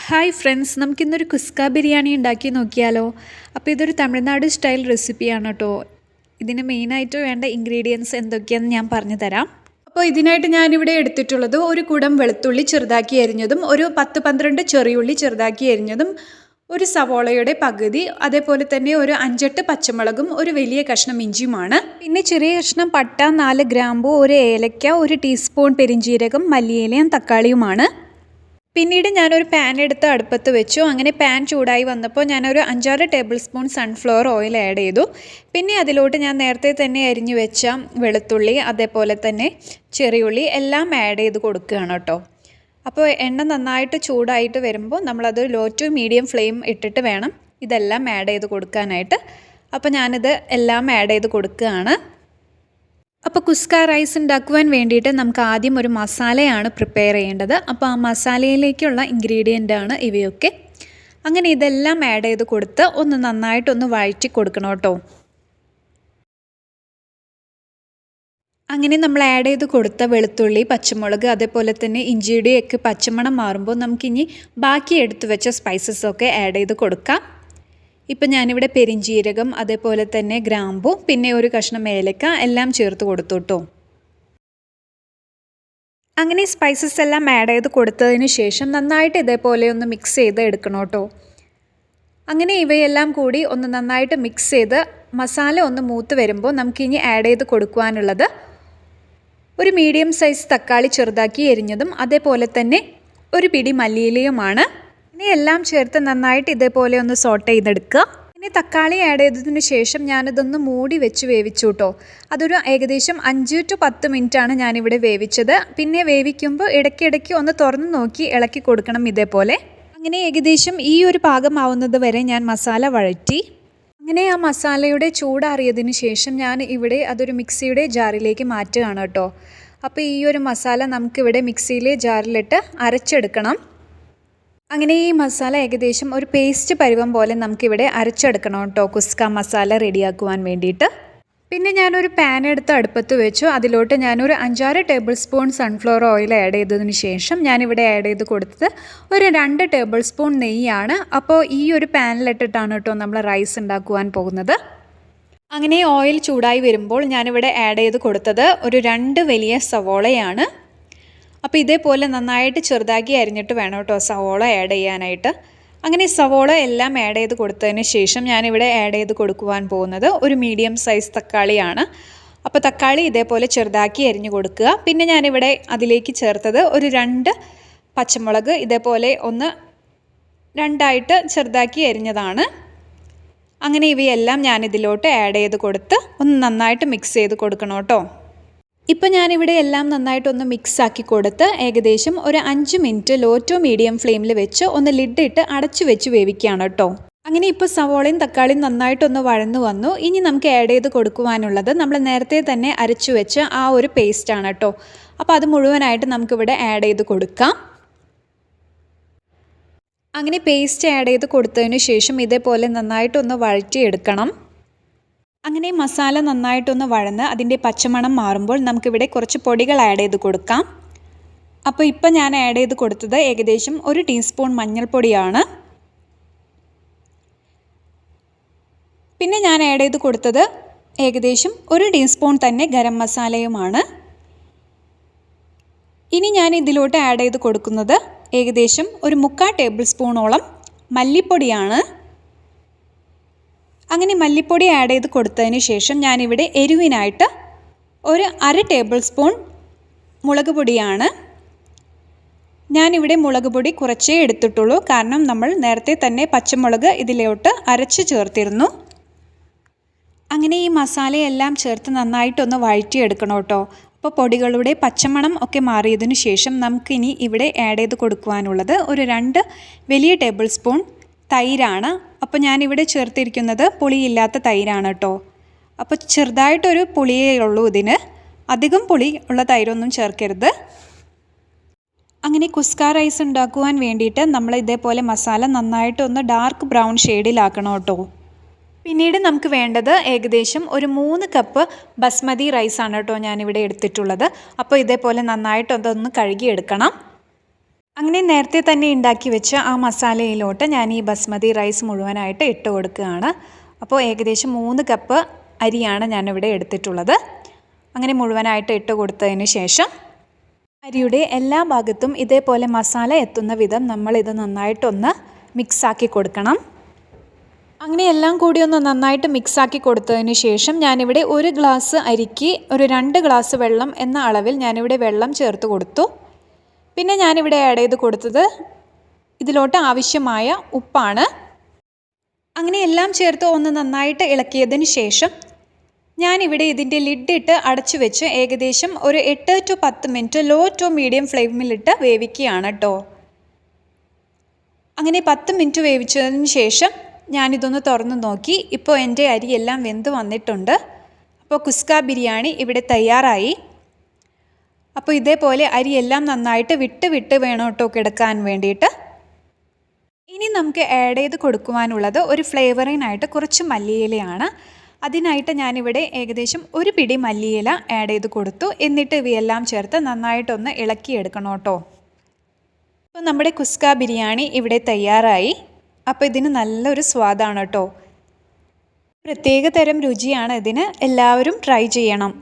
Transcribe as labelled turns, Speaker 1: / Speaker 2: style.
Speaker 1: Hi friends, നമുക്കിന്നൊരു കുസ്ക ബിരിയാണി ഉണ്ടാക്കി നോക്കിയാലോ. അപ്പോൾ ഇതൊരു തമിഴ്നാട് സ്റ്റൈൽ റെസിപ്പിയാണ് കേട്ടോ. ഇതിന് മെയിനായിട്ട് വേണ്ട ഇൻഗ്രീഡിയൻസ് എന്തൊക്കെയാണെന്ന് ഞാൻ പറഞ്ഞു തരാം. അപ്പോൾ ഇതിനായിട്ട് ഞാനിവിടെ എടുത്തിട്ടുള്ളത് ഒരു കുടം വെളുത്തുള്ളി ചെറുതാക്കി അരിഞ്ഞതും, ഒരു 10-12 ചെറിയുള്ളി ചെറുതാക്കി അരിഞ്ഞതും, ഒരു സവോളയുടെ പകുതി, അതേപോലെ തന്നെ ഒരു 5-8 പച്ചമുളകും ഒരു വലിയ കഷ്ണം ഇഞ്ചിയുമാണ്. പിന്നെ ചെറിയ കഷ്ണം പട്ട, 4 ഗ്രാമ്പു, ഒരു ഏലക്ക, ഒരു ടീസ്പൂൺ പെരിഞ്ജീരകം, മല്ലിയിലയും തക്കാളിയുമാണ്. പിന്നീട് ഞാനൊരു പാൻ എടുത്ത് അടുപ്പത്ത് വെച്ചു. അങ്ങനെ പാൻ ചൂടായി വന്നപ്പോൾ ഞാനൊരു 5-6 table spoon sunflower oil add ചെയ്തു. പിന്നെ അതിലോട്ട് ഞാൻ നേരത്തെ തന്നെ അരിഞ്ഞു വെച്ച വെളുത്തുള്ളി, അതേപോലെ തന്നെ ചെറിയുള്ളി എല്ലാം ആഡ് ചെയ്ത് കൊടുക്കുകയാണ് കേട്ടോ. അപ്പോൾ എണ്ണ നന്നായിട്ട് ചൂടായിട്ട് വരുമ്പോൾ നമ്മളത് ലോ ടു മീഡിയം ഫ്ലെയിം ഇട്ടിട്ട് വേണം ഇതെല്ലാം ആഡ് ചെയ്ത് കൊടുക്കാനായിട്ട്. അപ്പോൾ ഞാനിത് എല്ലാം ആഡ് ചെയ്ത് കൊടുക്കുകയാണ്. അപ്പോൾ കുസ്ക റൈസ് ഉണ്ടാക്കുവാൻ വേണ്ടിയിട്ട് നമുക്ക് ആദ്യം ഒരു മസാലയാണ് പ്രിപ്പയർ ചെയ്യേണ്ടത്. അപ്പോൾ ആ മസാലയിലേക്കുള്ള ഇൻഗ്രീഡിയൻ്റാണ് ഇവയൊക്കെ. അങ്ങനെ ഇതെല്ലാം ആഡ് ചെയ്ത് കൊടുത്ത് ഒന്ന് നന്നായിട്ടൊന്ന് വഴറ്റി കൊടുക്കണം കേട്ടോ. അങ്ങനെ നമ്മൾ ആഡ് ചെയ്ത് കൊടുത്ത വെളുത്തുള്ളി, പച്ചമുളക്, അതേപോലെ തന്നെ ഇഞ്ചിയുടെയൊക്കെ പച്ചമണം മാറുമ്പോൾ നമുക്കിനി ബാക്കി എടുത്ത് വെച്ച സ്പൈസസൊക്കെ ആഡ് ചെയ്ത് കൊടുക്കാം. ഇപ്പം ഞാനിവിടെ പെരിഞ്ജീരകം, അതേപോലെ തന്നെ ഗ്രാമ്പു, പിന്നെ ഒരു കഷ്ണം ഏലക്ക എല്ലാം ചേർത്ത് കൊടുത്തു കേട്ടോ. അങ്ങനെ സ്പൈസസ് എല്ലാം ആഡ് ചെയ്ത് കൊടുത്തതിന് ശേഷം നന്നായിട്ട് ഇതേപോലെ ഒന്ന് മിക്സ് ചെയ്ത് എടുക്കണം കേട്ടോ. അങ്ങനെ ഇവയെല്ലാം കൂടി ഒന്ന് നന്നായിട്ട് മിക്സ് ചെയ്ത് മസാല ഒന്ന് മൂത്ത് വരുമ്പോൾ നമുക്കിനി ആഡ് ചെയ്ത് കൊടുക്കുവാനുള്ളത് ഒരു മീഡിയം സൈസ് തക്കാളി ചെറുതാക്കി എരിഞ്ഞതും, അതേപോലെ തന്നെ ഒരു പിടി മല്ലിയിലയുമാണ്. ഇനി എല്ലാം ചേർത്ത് നന്നായിട്ട് ഇതേപോലെ ഒന്ന് സോട്ട് ചെയ്തെടുക്കുക. ഇനി തക്കാളി ആഡ് ചെയ്തതിന് ശേഷം ഞാനിതൊന്ന് മൂടി വെച്ച് വേവിച്ചു കേട്ടോ. അതൊരു ഏകദേശം 5 to 10 മിനിറ്റാണ് ഞാനിവിടെ വേവിച്ചത്. പിന്നെ വേവിക്കുമ്പോൾ ഇടയ്ക്കിടയ്ക്ക് ഒന്ന് തുറന്ന് നോക്കി ഇളക്കി കൊടുക്കണം ഇതേപോലെ. അങ്ങനെ ഏകദേശം ഈ ഒരു പാകമാവുന്നത് വരെ ഞാൻ മസാല വഴറ്റി. അങ്ങനെ ആ മസാലയുടെ ചൂടാറിയതിന് ശേഷം ഞാൻ ഇവിടെ അതൊരു മിക്സിയുടെ ജാറിലേക്ക് മാറ്റുകയാണ് കേട്ടോ. അപ്പോൾ ഈ ഒരു മസാല നമുക്കിവിടെ മിക്സിയിലെ ജാറിലിട്ട് അരച്ചെടുക്കണം. അങ്ങനെ ഈ മസാല ഏകദേശം ഒരു പേസ്റ്റ് പരുവം പോലെ നമുക്കിവിടെ അരച്ചെടുക്കണം കേട്ടോ, കുസ്ക മസാല റെഡിയാക്കുവാൻ വേണ്ടിയിട്ട്. പിന്നെ ഞാനൊരു പാൻ എടുത്ത് അടുപ്പത്ത് വെച്ചു. അതിലോട്ട് ഞാനൊരു 5-6 table spoon sunflower oil add ചെയ്തതിന് ശേഷം ഞാനിവിടെ ആഡ് ചെയ്ത് കൊടുത്തത് ഒരു 2 ടേബിൾ സ്പൂൺ നെയ്യാണ്. അപ്പോൾ ഈ ഒരു പാനിലിട്ടിട്ടാണ് കേട്ടോ നമ്മൾ റൈസ് ഉണ്ടാക്കുവാൻ പോകുന്നത്. അങ്ങനെ ഓയിൽ ചൂടായി വരുമ്പോൾ ഞാനിവിടെ ആഡ് ചെയ്ത് കൊടുത്തത് ഒരു 2 വലിയ സവോളയാണ്. അപ്പോൾ ഇതേപോലെ നന്നായിട്ട് ചെറുതാക്കി അരിഞ്ഞിട്ട് വേണം കേട്ടോ സവോള ആഡ് ചെയ്യാനായിട്ട്. അങ്ങനെ സവോള എല്ലാം ആഡ് ചെയ്ത് കൊടുത്തതിന് ശേഷം ഞാനിവിടെ ആഡ് ചെയ്ത് കൊടുക്കുവാൻ പോകുന്നത് ഒരു മീഡിയം സൈസ് തക്കാളിയാണ്. അപ്പോൾ തക്കാളി ഇതേപോലെ ചെറുതാക്കി അരിഞ്ഞു കൊടുക്കുക. പിന്നെ ഞാനിവിടെ അതിലേക്ക് ചേർത്തത് ഒരു 2 പച്ചമുളക് ഇതേപോലെ ഒന്ന് 2ആയിട്ട് ചെറുതാക്കി അരിഞ്ഞതാണ്. അങ്ങനെ ഇവയെല്ലാം ഞാനിതിലോട്ട് ആഡ് ചെയ്ത് കൊടുത്ത് ഒന്ന് നന്നായിട്ട് മിക്സ് ചെയ്ത് കൊടുക്കണം കേട്ടോ. ഇപ്പോൾ ഞാനിവിടെ എല്ലാം നന്നായിട്ടൊന്ന് മിക്സ് ആക്കി കൊടുത്ത് ഏകദേശം ഒരു 5 മിനിറ്റ് ലോ ടു മീഡിയം ഫ്ലെയിമിൽ വെച്ച് ഒന്ന് ലിഡിട്ട് അടച്ചു വെച്ച് വേവിക്കുകയാണ് കേട്ടോ. അങ്ങനെ ഇപ്പോൾ സവോളയും തക്കാളിയും നന്നായിട്ടൊന്ന് വഴന്നു വന്നു. ഇനി നമുക്ക് ആഡ് ചെയ്ത് കൊടുക്കുവാനുള്ളത് നമ്മൾ നേരത്തെ തന്നെ അരച്ചു വെച്ച് ആ ഒരു പേസ്റ്റാണ് കേട്ടോ. അപ്പോൾ അത് മുഴുവനായിട്ട് നമുക്കിവിടെ ആഡ് ചെയ്ത് കൊടുക്കാം. അങ്ങനെ പേസ്റ്റ് ആഡ് ചെയ്ത് കൊടുത്തതിന് ശേഷം ഇതേപോലെ നന്നായിട്ടൊന്ന് വഴറ്റിയെടുക്കണം. അങ്ങനെ മസാല നന്നായിട്ടൊന്ന് വഴന്ന് അതിൻ്റെ പച്ചമണം മാറുമ്പോൾ നമുക്കിവിടെ കുറച്ച് പൊടികൾ ആഡ് ചെയ്ത് കൊടുക്കാം. അപ്പോൾ ഇപ്പോൾ ഞാൻ ആഡ് ചെയ്ത് കൊടുത്തത് ഏകദേശം 1 ടീസ്പൂൺ മഞ്ഞൾപ്പൊടിയാണ്. പിന്നെ ഞാൻ ആഡ് ചെയ്ത് കൊടുത്തത് ഏകദേശം 1 ടീസ്പൂൺ തന്നെ ഗരം മസാലയുമാണ്. ഇനി ഞാൻ ഇതിലോട്ട് ആഡ് ചെയ്ത് കൊടുക്കുന്നത് ഏകദേശം ഒരു 3/4 ടേബിൾ സ്പൂണോളം മല്ലിപ്പൊടിയാണ്. അങ്ങനെ മല്ലിപ്പൊടി ആഡ് ചെയ്ത് കൊടുത്തതിന് ശേഷം ഞാനിവിടെ എരിവിനായിട്ട് ഒരു 1/2 ടേബിൾ സ്പൂൺ മുളക് പൊടിയാണ്. ഞാനിവിടെ മുളക് പൊടി കുറച്ചേ എടുത്തിട്ടുള്ളൂ, കാരണം നമ്മൾ നേരത്തെ തന്നെ പച്ചമുളക് ഇതിലോട്ട് അരച്ച് ചേർത്തിരുന്നു. അങ്ങനെ ഈ മസാലയെല്ലാം ചേർത്ത് നന്നായിട്ടൊന്ന് വഴറ്റിയെടുക്കണം കേട്ടോ. അപ്പോൾ പൊടികളുടെ പച്ചമണം ഒക്കെ മാറിയതിന് ശേഷം നമുക്കിനി ഇവിടെ ആഡ് ചെയ്ത് കൊടുക്കുവാനുള്ളത് ഒരു 2 വലിയ ടേബിൾ സ്പൂൺ തൈരാണ്. അപ്പോൾ ഞാനിവിടെ ചേർത്തിരിക്കുന്നത് പുളിയില്ലാത്ത തൈരാണ് കേട്ടോ. അപ്പോൾ ചെറുതായിട്ടൊരു പുളിയേ ഉള്ളൂ ഇതിന്, അധികം പുളി ഉള്ള തൈരൊന്നും ചേർക്കരുത്. അങ്ങനെ കുസ്ക റൈസ് ഉണ്ടാക്കുവാൻ വേണ്ടിയിട്ട് നമ്മൾ ഇതേപോലെ മസാല നന്നായിട്ടൊന്ന് ഡാർക്ക് ബ്രൗൺ ഷെയ്ഡിലാക്കണം കേട്ടോ. പിന്നീട് നമുക്ക് വേണ്ടത് ഏകദേശം ഒരു 3 കപ്പ് ബസ്മതി റൈസാണ് കേട്ടോ ഞാനിവിടെ എടുത്തിട്ടുള്ളത്. അപ്പോൾ ഇതേപോലെ നന്നായിട്ടൊന്ന് കഴുകിയെടുക്കണം. അങ്ങനെ നേരത്തെ തന്നെ ഉണ്ടാക്കി വെച്ച ആ മസാലയിലോട്ട് ഞാൻ ഈ ബസ്മതി റൈസ് മുഴുവനായിട്ട് ഇട്ട് കൊടുക്കുകയാണ്. അപ്പോൾ ഏകദേശം 3 കപ്പ് അരിയാണ് ഞാനിവിടെ എടുത്തിട്ടുള്ളത്. അങ്ങനെ മുഴുവനായിട്ട് ഇട്ട് കൊടുത്തതിന് ശേഷം അരിയുടെ എല്ലാ ഭാഗത്തും ഇതേപോലെ മസാല എത്തുന്ന വിധം നമ്മളിത് നന്നായിട്ടൊന്ന് മിക്സാക്കി കൊടുക്കണം. അങ്ങനെ എല്ലാം കൂടി ഒന്ന് നന്നായിട്ട് മിക്സാക്കി കൊടുത്തതിന് ശേഷം ഞാനിവിടെ 1 ഗ്ലാസ് അരിക്ക് ഒരു 2 ഗ്ലാസ് വെള്ളം എന്ന അളവിൽ ഞാനിവിടെ വെള്ളം ചേർത്ത് കൊടുത്തു. പിന്നെ ഞാനിവിടെ ആഡ് ചെയ്ത് കൊടുത്തത് ഇതിലോട്ട് ആവശ്യമായ ഉപ്പാണ്. അങ്ങനെ എല്ലാം ചേർത്ത് ഒന്ന് നന്നായിട്ട് ഇളക്കിയതിന് ശേഷം ഞാനിവിടെ ഇതിൻ്റെ ലിഡിട്ട് അടച്ചു വെച്ച് ഏകദേശം ഒരു 8 to 10 minute low to medium ഫ്ലെയിമിലിട്ട് വേവിക്കുകയാണ് കേട്ടോ. അങ്ങനെ 10 മിനിറ്റ് വേവിച്ചതിന് ശേഷം ഞാനിതൊന്ന് തുറന്ന് നോക്കി. ഇപ്പോൾ എൻ്റെ അരിയെല്ലാം വെന്ത് വന്നിട്ടുണ്ട്. അപ്പോൾ കുസ്ക ബിരിയാണി ഇവിടെ തയ്യാറായി. അപ്പോൾ ഇതേപോലെ അരിയെല്ലാം നന്നായിട്ട് വിട്ട് വേണം കേട്ടോ കിടക്കാൻ വേണ്ടിയിട്ട്. ഇനി നമുക്ക് ആഡ് ചെയ്ത് കൊടുക്കുവാനുള്ളത് ഒരു ഫ്ലേവറിനായിട്ട് കുറച്ച് മല്ലിയിലയാണ്. അതിനായിട്ട് ഞാനിവിടെ ഏകദേശം 1 പിടി മല്ലിയില ആഡ് ചെയ്ത് കൊടുത്തു. എന്നിട്ട് ഇവയെല്ലാം ചേർത്ത് നന്നായിട്ടൊന്ന് ഇളക്കിയെടുക്കണം കേട്ടോ. അപ്പോൾ നമ്മുടെ കുസ്ക ബിരിയാണി ഇവിടെ തയ്യാറായി. അപ്പോൾ ഇതിന് നല്ലൊരു സ്വാദാണ് കേട്ടോ. പ്രത്യേക തരം രുചിയാണ് ഇതിന്. എല്ലാവരും ട്രൈ ചെയ്യണം.